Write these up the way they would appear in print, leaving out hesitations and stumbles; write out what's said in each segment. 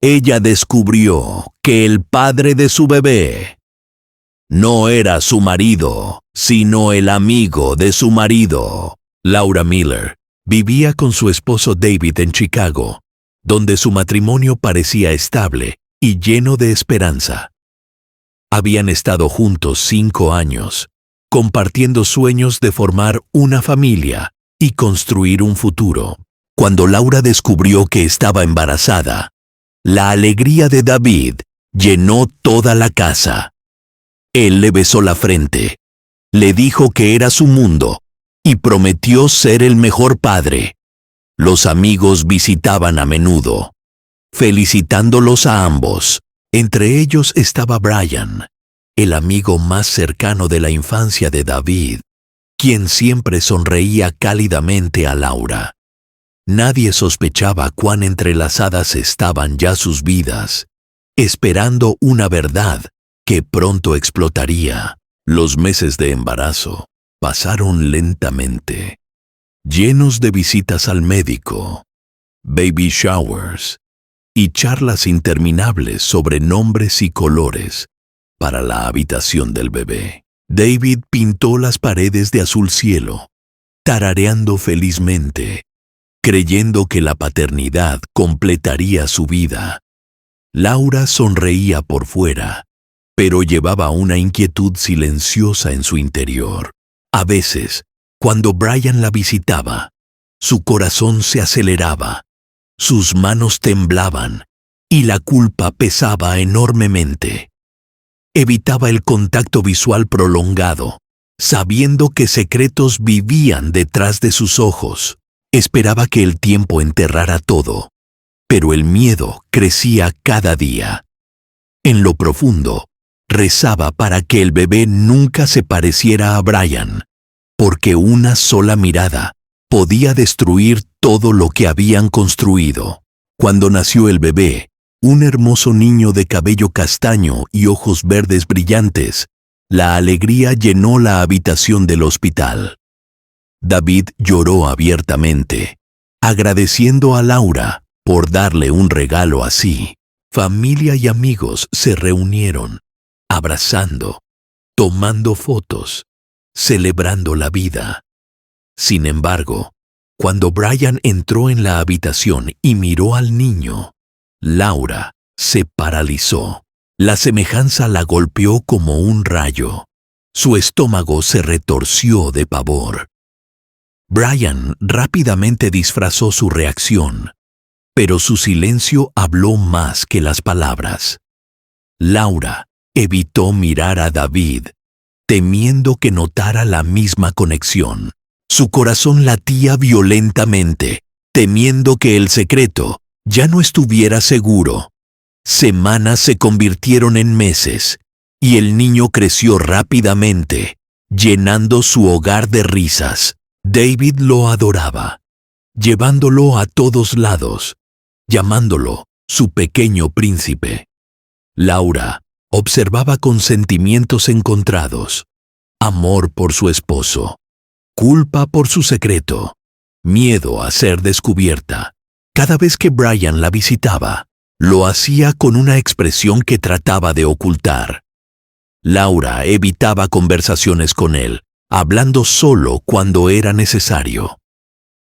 ella descubrió que el padre de su bebé no era su marido, sino el amigo de su marido. Laura Miller vivía con su esposo David en Chicago, donde su matrimonio parecía estable y lleno de esperanza. Habían estado juntos 5 años, compartiendo sueños de formar una familia y construir un futuro. Cuando Laura descubrió que estaba embarazada, la alegría de David llenó toda la casa. Él le besó la frente, le dijo que era su mundo y prometió ser el mejor padre. Los amigos visitaban a menudo, felicitándolos a ambos. Entre ellos estaba Brian, el amigo más cercano de la infancia de David, quien siempre sonreía cálidamente a Laura. Nadie sospechaba cuán entrelazadas estaban ya sus vidas, esperando una verdad que pronto explotaría. Los meses de embarazo pasaron lentamente, llenos de visitas al médico, baby showers y charlas interminables sobre nombres y colores para la habitación del bebé. David pintó las paredes de azul cielo, tarareando felizmente, creyendo que la paternidad completaría su vida. Laura sonreía por fuera, pero llevaba una inquietud silenciosa en su interior. A veces, cuando Brian la visitaba, su corazón se aceleraba, sus manos temblaban y la culpa pesaba enormemente. Evitaba el contacto visual prolongado, sabiendo que secretos vivían detrás de sus ojos. Esperaba que el tiempo enterrara todo, pero el miedo crecía cada día. En lo profundo, rezaba para que el bebé nunca se pareciera a Brian, porque una sola mirada podía destruir todo lo que habían construido. Cuando nació el bebé, un hermoso niño de cabello castaño y ojos verdes brillantes, la alegría llenó la habitación del hospital. David lloró abiertamente, agradeciendo a Laura por darle un regalo así. Familia y amigos se reunieron, abrazando, tomando fotos, celebrando la vida. Sin embargo, cuando Brian entró en la habitación y miró al niño, Laura se paralizó. La semejanza la golpeó como un rayo. Su estómago se retorció de pavor. Brian rápidamente disfrazó su reacción, pero su silencio habló más que las palabras. Laura evitó mirar a David, temiendo que notara la misma conexión. Su corazón latía violentamente, temiendo que el secreto ya no estuviera seguro. Semanas se convirtieron en meses, y el niño creció rápidamente, llenando su hogar de risas. David lo adoraba, llevándolo a todos lados, llamándolo su pequeño príncipe. Laura observaba con sentimientos encontrados, amor por su esposo, culpa por su secreto, miedo a ser descubierta. Cada vez que Brian la visitaba, lo hacía con una expresión que trataba de ocultar. Laura evitaba conversaciones con él, hablando solo cuando era necesario.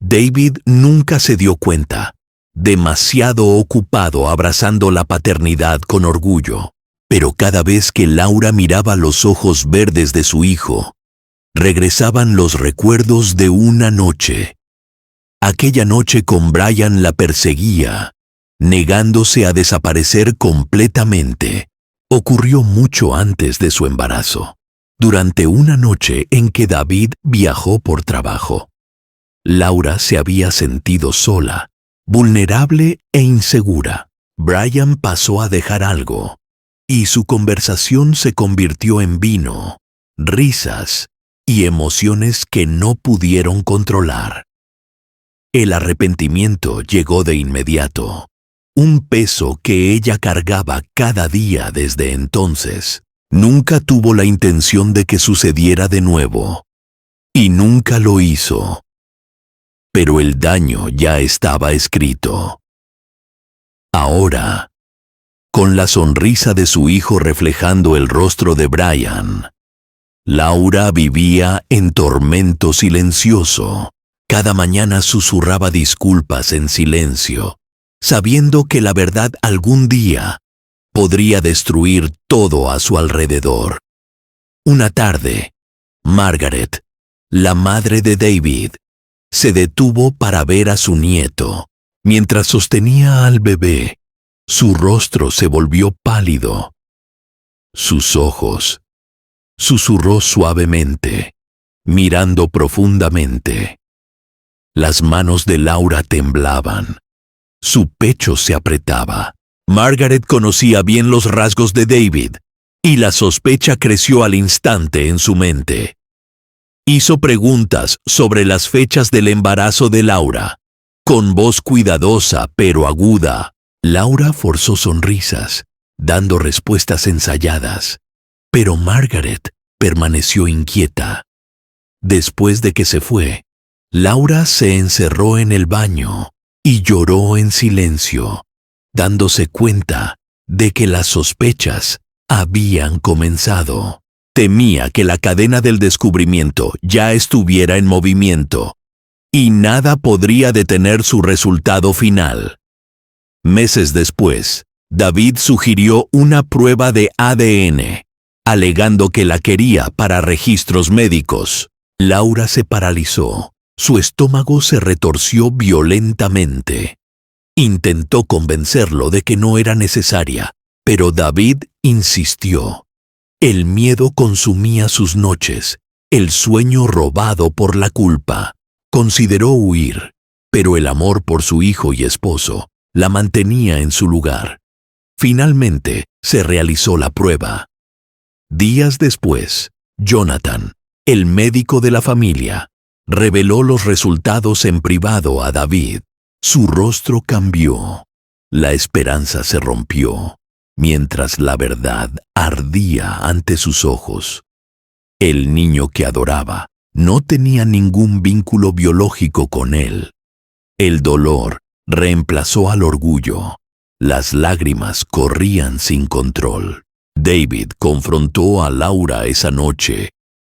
David nunca se dio cuenta, demasiado ocupado abrazando la paternidad con orgullo. Pero cada vez que Laura miraba los ojos verdes de su hijo, regresaban los recuerdos de una noche. Aquella noche con Brian la perseguía, negándose a desaparecer completamente. Ocurrió mucho antes de su embarazo, durante una noche en que David viajó por trabajo. Laura se había sentido sola, vulnerable e insegura. Brian pasó a dejar algo, y su conversación se convirtió en vino, risas y emociones que no pudieron controlar. El arrepentimiento llegó de inmediato, un peso que ella cargaba cada día desde entonces. Nunca tuvo la intención de que sucediera de nuevo, y nunca lo hizo. Pero el daño ya estaba escrito. Ahora, con la sonrisa de su hijo reflejando el rostro de Brian. Laura vivía en tormento silencioso. Cada mañana susurraba disculpas en silencio, sabiendo que la verdad algún día podría destruir todo a su alrededor. Una tarde, Margaret, la madre de David, se detuvo para ver a su nieto. Mientras sostenía al bebé, su rostro se volvió pálido. Sus ojos, susurró suavemente, mirando profundamente. Las manos de Laura temblaban. Su pecho se apretaba. Margaret conocía bien los rasgos de David, y la sospecha creció al instante en su mente. Hizo preguntas sobre las fechas del embarazo de Laura. Con voz cuidadosa pero aguda, Laura forzó sonrisas, dando respuestas ensayadas. Pero Margaret permaneció inquieta. Después de que se fue, Laura se encerró en el baño y lloró en silencio, dándose cuenta de que las sospechas habían comenzado. Temía que la cadena del descubrimiento ya estuviera en movimiento, y nada podría detener su resultado final. Meses después, David sugirió una prueba de ADN, alegando que la quería para registros médicos. Laura se paralizó. Su estómago se retorció violentamente. Intentó convencerlo de que no era necesaria, pero David insistió. El miedo consumía sus noches, el sueño robado por la culpa. Consideró huir, pero el amor por su hijo y esposo la mantenía en su lugar. Finalmente, se realizó la prueba. Días después, Jonathan, el médico de la familia, reveló los resultados en privado a David. Su rostro cambió. La esperanza se rompió, mientras la verdad ardía ante sus ojos. El niño que adoraba no tenía ningún vínculo biológico con él. El dolor reemplazó al orgullo. Las lágrimas corrían sin control. David confrontó a Laura esa noche,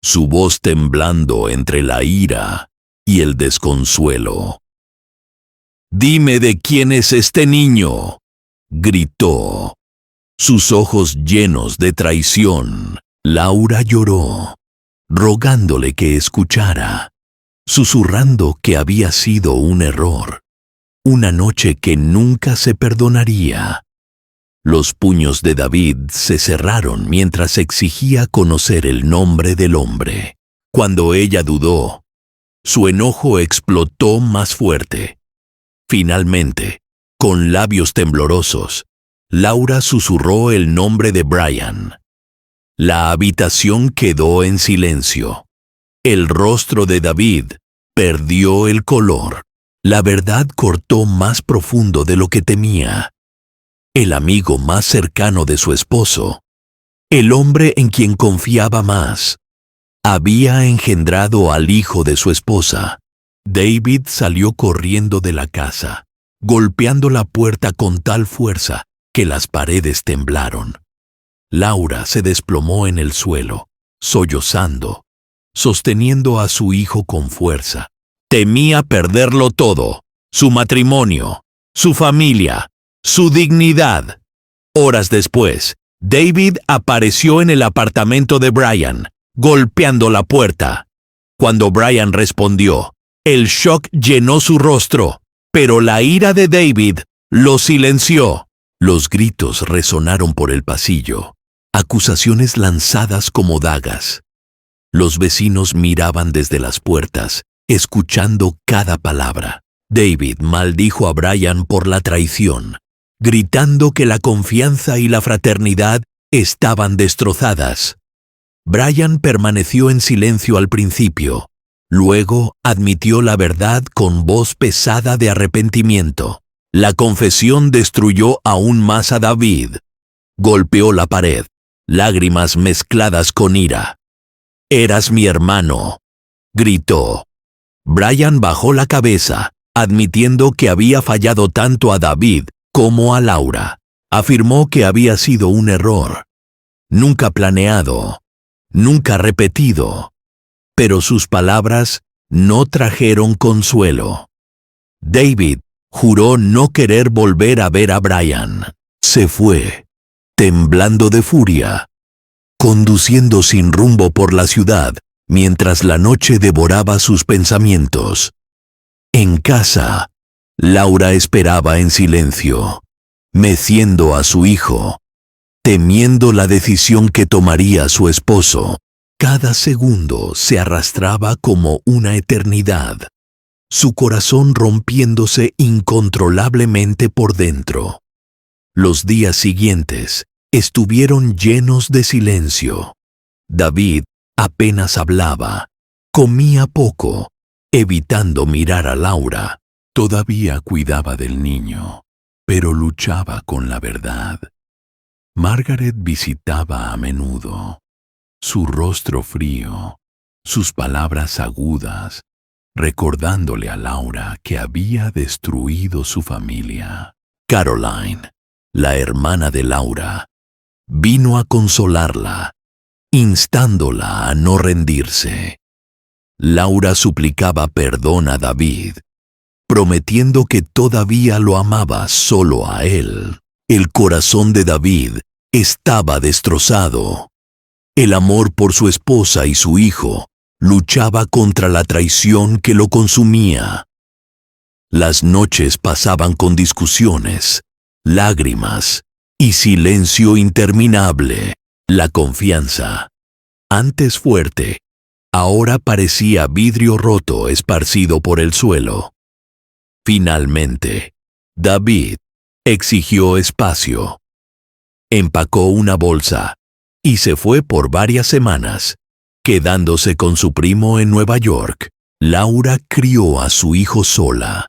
su voz temblando entre la ira y el desconsuelo. «Dime de quién es este niño», gritó. Sus ojos llenos de traición. Laura lloró, rogándole que escuchara, susurrando que había sido un error, una noche que nunca se perdonaría. Los puños de David se cerraron mientras exigía conocer el nombre del hombre. Cuando ella dudó, su enojo explotó más fuerte. Finalmente, con labios temblorosos, Laura susurró el nombre de Brian. La habitación quedó en silencio. El rostro de David perdió el color. La verdad cortó más profundo de lo que temía. El amigo más cercano de su esposo, el hombre en quien confiaba más, había engendrado al hijo de su esposa. David salió corriendo de la casa, golpeando la puerta con tal fuerza que las paredes temblaron. Laura se desplomó en el suelo, sollozando, sosteniendo a su hijo con fuerza. Temía perderlo todo, su matrimonio, su familia, su dignidad. Horas después, David apareció en el apartamento de Brian, golpeando la puerta. Cuando Brian respondió, el shock llenó su rostro, pero la ira de David lo silenció. Los gritos resonaron por el pasillo, acusaciones lanzadas como dagas. Los vecinos miraban desde las puertas, escuchando cada palabra. David maldijo a Brian por la traición, gritando que la confianza y la fraternidad estaban destrozadas. Brian permaneció en silencio al principio. Luego admitió la verdad con voz pesada de arrepentimiento. La confesión destruyó aún más a David. Golpeó la pared, lágrimas mezcladas con ira. «Eras mi hermano», gritó. Brian bajó la cabeza, admitiendo que había fallado tanto a David como a Laura. Afirmó que había sido un error, nunca planeado, nunca repetido, pero sus palabras no trajeron consuelo. David juró no querer volver a ver a Brian. Se fue, temblando de furia, conduciendo sin rumbo por la ciudad mientras la noche devoraba sus pensamientos. En casa, Laura esperaba en silencio, meciendo a su hijo, temiendo la decisión que tomaría su esposo. Cada segundo se arrastraba como una eternidad, su corazón rompiéndose incontrolablemente por dentro. Los días siguientes estuvieron llenos de silencio. David apenas hablaba, comía poco, evitando mirar a Laura. Todavía cuidaba del niño, pero luchaba con la verdad. Margaret visitaba a menudo. Su rostro frío, sus palabras agudas, recordándole a Laura que había destruido su familia. Caroline, la hermana de Laura, vino a consolarla, instándola a no rendirse. Laura suplicaba perdón a David, prometiendo que todavía lo amaba solo a él. El corazón de David estaba destrozado. El amor por su esposa y su hijo luchaba contra la traición que lo consumía. Las noches pasaban con discusiones, lágrimas y silencio interminable. La confianza, antes fuerte, ahora parecía vidrio roto esparcido por el suelo. Finalmente, David exigió espacio. Empacó una bolsa y se fue por varias semanas, quedándose con su primo en Nueva York. Laura crió a su hijo sola,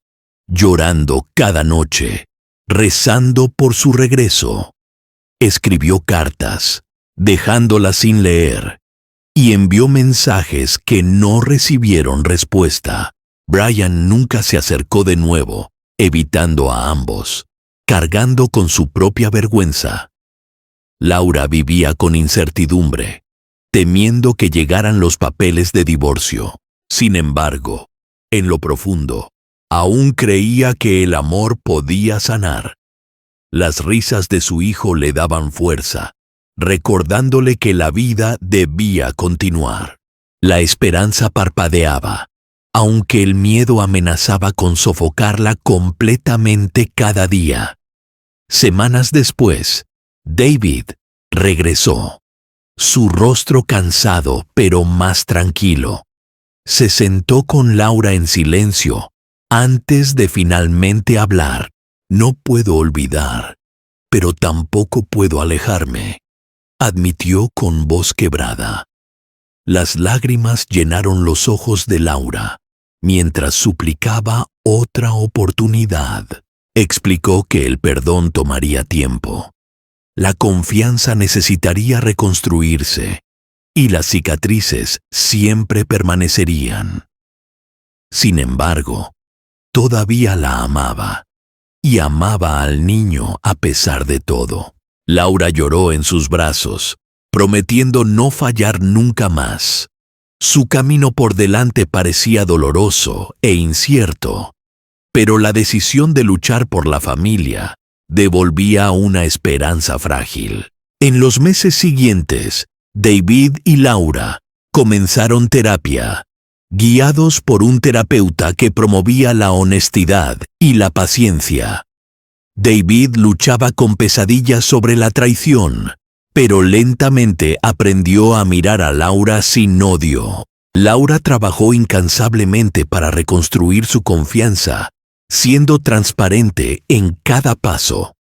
llorando cada noche, rezando por su regreso. Escribió cartas, dejándolas sin leer, y envió mensajes que no recibieron respuesta. Brian nunca se acercó de nuevo, evitando a ambos, cargando con su propia vergüenza. Laura vivía con incertidumbre, temiendo que llegaran los papeles de divorcio. Sin embargo, en lo profundo, aún creía que el amor podía sanar. Las risas de su hijo le daban fuerza, recordándole que la vida debía continuar. La esperanza parpadeaba, aunque el miedo amenazaba con sofocarla completamente cada día. Semanas después, David regresó, su rostro cansado pero más tranquilo. Se sentó con Laura en silencio antes de finalmente hablar. No puedo olvidar, pero tampoco puedo alejarme, admitió con voz quebrada. Las lágrimas llenaron los ojos de Laura, mientras suplicaba otra oportunidad. Explicó que el perdón tomaría tiempo. La confianza necesitaría reconstruirse, y las cicatrices siempre permanecerían. Sin embargo, todavía la amaba, y amaba al niño a pesar de todo. Laura lloró en sus brazos, prometiendo no fallar nunca más. Su camino por delante parecía doloroso e incierto, pero la decisión de luchar por la familia devolvía una esperanza frágil. En los meses siguientes, David y Laura comenzaron terapia, guiados por un terapeuta que promovía la honestidad y la paciencia. David luchaba con pesadillas sobre la traición, pero lentamente aprendió a mirar a Laura sin odio. Laura trabajó incansablemente para reconstruir su confianza, siendo transparente en cada paso.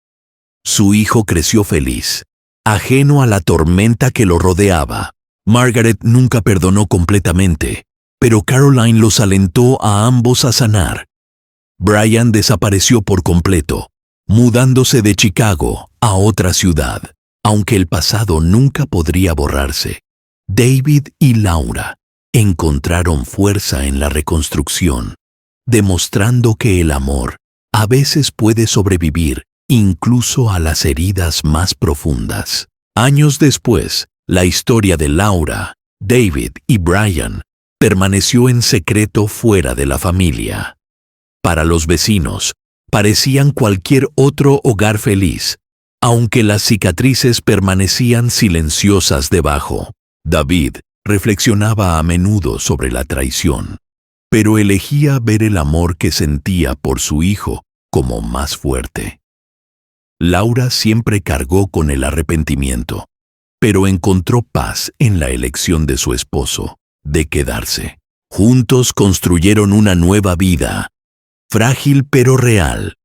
Su hijo creció feliz, ajeno a la tormenta que lo rodeaba. Margaret nunca perdonó completamente, pero Caroline los alentó a ambos a sanar. Brian desapareció por completo, mudándose de Chicago a otra ciudad. Aunque el pasado nunca podría borrarse, David y Laura encontraron fuerza en la reconstrucción, demostrando que el amor a veces puede sobrevivir incluso a las heridas más profundas. Años después, la historia de Laura, David y Brian permaneció en secreto fuera de la familia. Para los vecinos, parecían cualquier otro hogar feliz, aunque las cicatrices permanecían silenciosas debajo. David reflexionaba a menudo sobre la traición, pero elegía ver el amor que sentía por su hijo como más fuerte. Laura siempre cargó con el arrepentimiento, pero encontró paz en la elección de su esposo, de quedarse. Juntos construyeron una nueva vida, frágil pero real.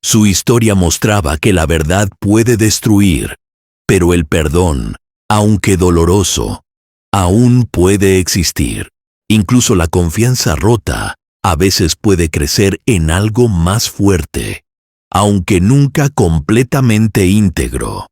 Su historia mostraba que la verdad puede destruir, pero el perdón, aunque doloroso, aún puede existir. Incluso la confianza rota a veces puede crecer en algo más fuerte, aunque nunca completamente íntegro.